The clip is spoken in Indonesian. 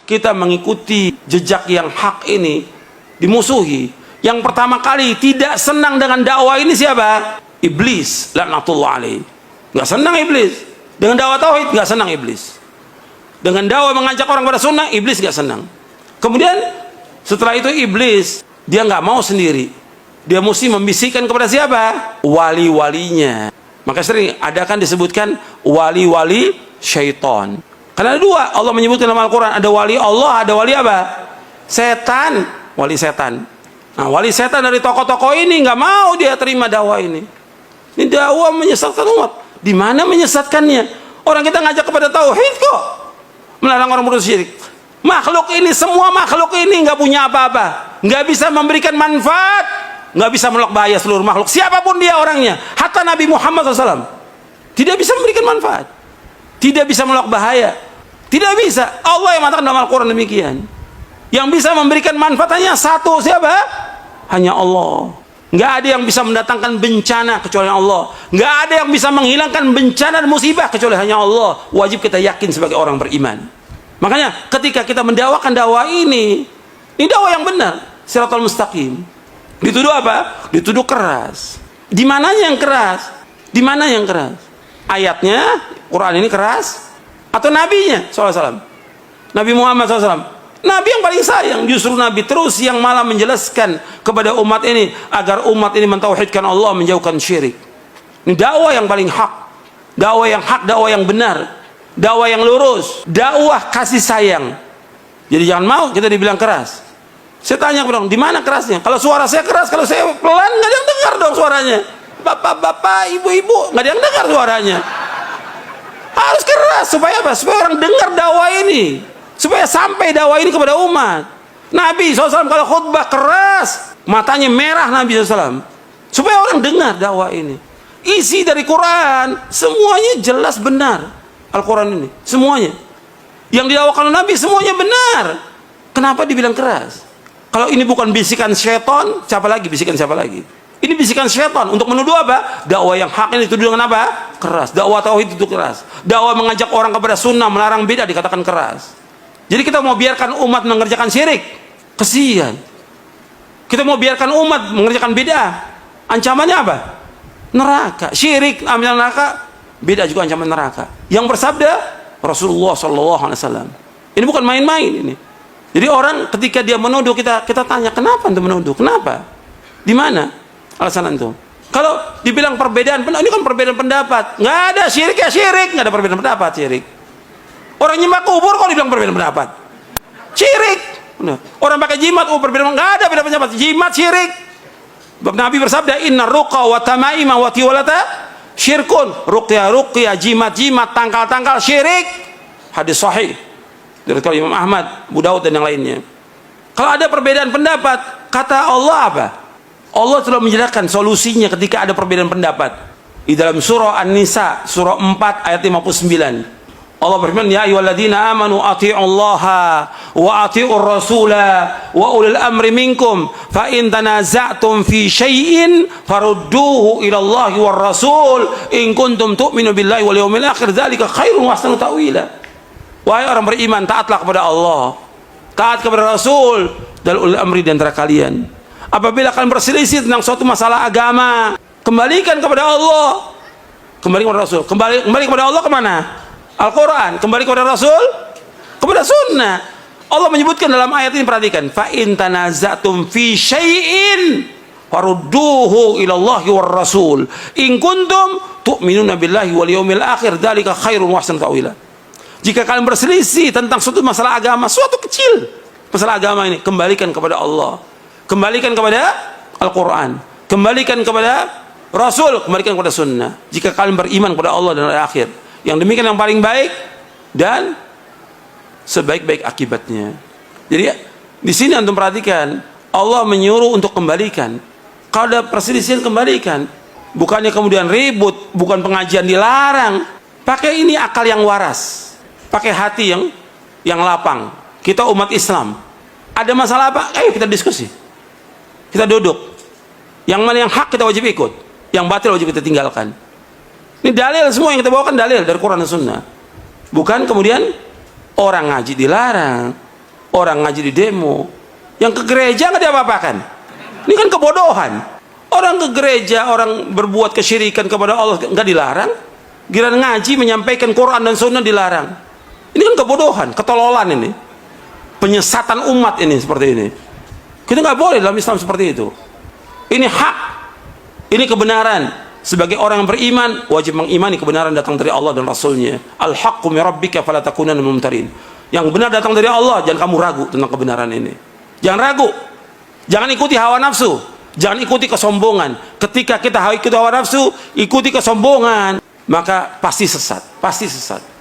kita mengikuti jejak yang hak ini dimusuhi, yang pertama kali tidak senang dengan dakwah ini siapa? Iblis, laknatullah alaih. Nggak senang iblis dengan dakwah tauhid, nggak senang iblis. Dengan dakwah mengajak orang pada sunnah, iblis nggak senang. Kemudian setelah itu iblis dia nggak mau sendiri, dia mesti membisikkan kepada siapa? Wali-walinya. Maka sering ada kan disebutkan wali-wali syaitan. Karena ada dua, Allah menyebutkan dalam Al-Quran, ada wali Allah, ada wali apa? Setan, wali setan. Nah, wali setan dari tokoh-tokoh ini nggak mau dia terima dakwah ini. Ini dakwah menyesatkan umat. Di mana menyesatkannya? Orang kita ngajak kepada tauhid kok, melarang orang berbuat syirik. Makhluk ini, semua makhluk ini nggak punya apa-apa, nggak bisa memberikan manfaat, nggak bisa menolak bahaya seluruh makhluk. Siapapun dia orangnya, hatta Nabi Muhammad SAW tidak bisa memberikan manfaat, tidak bisa menolak bahaya, tidak bisa. Allah yang mengatakan dalam Al-Quran demikian. Yang bisa memberikan manfaat hanya satu, siapa? Hanya Allah. Nggak ada yang bisa mendatangkan bencana kecuali Allah. Nggak ada yang bisa menghilangkan bencana dan musibah kecuali hanya Allah. Wajib kita yakin sebagai orang beriman. Makanya ketika kita mendakwakan dakwah ini dakwah yang benar, Shiratal Mustaqim. Dituduh apa? Dituduh keras. Di mananya yang keras? Di mana yang keras? Ayatnya, Quran ini keras, atau nabinya SAW? Nabi Muhammad SAW, Nabi yang paling sayang. Justru Nabi terus yang malah menjelaskan kepada umat ini agar umat ini mentauhidkan Allah, menjauhkan syirik. Ini dakwah yang paling hak, dakwah yang hak, dakwah yang benar, dakwah yang lurus, dakwah kasih sayang. Jadi jangan mau kita dibilang keras. Saya tanya kepada orang, di mana kerasnya? Kalau suara saya keras, kalau saya pelan, nggak ada yang dengar dong suaranya. Bapak-bapak, ibu-ibu, nggak ada yang dengar suaranya. Harus keras supaya apa? Supaya orang dengar dakwah ini, supaya sampai dakwah ini kepada umat. Nabi SAW kalau khutbah keras, matanya merah Nabi SAW, supaya orang dengar dakwah ini. Isi dari Quran semuanya jelas benar. Al-Quran ini semuanya yang didakwakan Nabi semuanya benar. Kenapa dibilang keras? Kalau ini bukan bisikan syaitan, siapa lagi? Bisikan siapa lagi? Ini bisikan syaitan untuk menuduh apa? Dakwah yang hak ini dituduh dengan apa? Keras. Dakwah tauhid itu keras. Dakwah mengajak orang kepada sunnah, melarang bid'ah dikatakan keras. Jadi kita mau biarkan umat mengerjakan syirik? Kesian. Kita mau biarkan umat mengerjakan bid'ah? Ancamannya apa? Neraka. Syirik, ambil neraka. Bid'ah juga ancaman neraka. Yang bersabda Rasulullah SAW. Ini bukan main-main ini. Jadi orang ketika dia menuduh, kita tanya, kenapa anda menuduh? Kenapa? Di mana alasan itu? Kalau dibilang perbedaan, ini kan perbedaan pendapat. Nggak ada syirik ya syirik, nggak ada perbedaan pendapat syirik. Orang nyembah kubur kok dibilang perbedaan pendapat? Syirik. Orang pakai jimat, perbedaan, nggak ada perbedaan pendapat. Jimat syirik. Nabi bersabda, Inna ruqa wa tamaima wa tiwalata syirkun. Ruqya, jimat, tangkal syirik. Hadis sahih dari Imam Ahmad, Abu Daud dan yang lainnya. Kalau ada perbedaan pendapat, kata Allah apa? Allah telah menjelaskan solusinya ketika ada perbedaan pendapat di dalam surah An-Nisa surah 4 ayat 59. Allah berfirman, ya ayyuhalladzina amanu athi'ullaha wa athi'ur rasula wa ulil amri minkum fa in tanaza'tum fi syai'in farudduhu ila Allahi war rasul in kuntum tu'minu billahi wal yawmil akhir dzalika khairun wa ahsanu ta'wila. Wahai orang beriman, taatlah kepada Allah, taat kepada Rasul dan ulil amri di antara kalian. Apabila kalian berselisih tentang suatu masalah agama, kembalikan kepada Allah, kembali kepada Rasul. Kembali kepada Allah kemana? Al-Quran. Kembali kepada Rasul, kepada Sunnah. Allah menyebutkan dalam ayat ini, perhatikan, fa in tanaza'tum fi syai'in farudduhu ila Allahi war rasul in kuntum tu'minuna billahi wal yawmil akhir dzalika khairun wa ahsanu ta'wila. Jika kalian berselisih tentang suatu masalah agama, suatu kecil masalah agama ini, kembalikan kepada Allah, kembalikan kepada Al-Quran, kembalikan kepada Rasul, kembalikan kepada Sunnah. Jika kalian beriman kepada Allah dan hari akhir, yang demikian yang paling baik dan sebaik-baik akibatnya. Jadi di sini antum perhatikan, Allah menyuruh untuk kembalikan. Kalau ada perselisihan, kembalikan. Bukannya kemudian ribut, bukan pengajian dilarang. Pakai ini akal yang waras, pakai hati yang lapang. Kita umat Islam, ada masalah apa? Ayo kita diskusi, kita duduk. Yang mana yang hak kita wajib ikut, yang batil wajib kita tinggalkan. Ini dalil semua yang kita bawakan, dalil dari Quran dan Sunnah. Bukan kemudian orang ngaji dilarang, orang ngaji di demo, yang ke gereja nggak diapa-apakan. Ini kan kebodohan. Orang ke gereja, orang berbuat kesyirikan kepada Allah nggak dilarang. Giliran ngaji menyampaikan Quran dan Sunnah dilarang. Ini kan kebodohan, ketololan ini, penyesatan umat ini seperti ini. Kita nggak boleh dalam Islam seperti itu. Ini hak, ini kebenaran. Sebagai orang yang beriman, wajib mengimani kebenaran datang dari Allah dan Rasulnya. Al-haqqu min rabbika fala takunanna minal mumtarin. Yang benar datang dari Allah, jangan kamu ragu tentang kebenaran ini. Jangan ragu. Jangan ikuti hawa nafsu. Jangan ikuti kesombongan. Ketika kita ikuti hawa nafsu, ikuti kesombongan, maka pasti sesat, pasti sesat.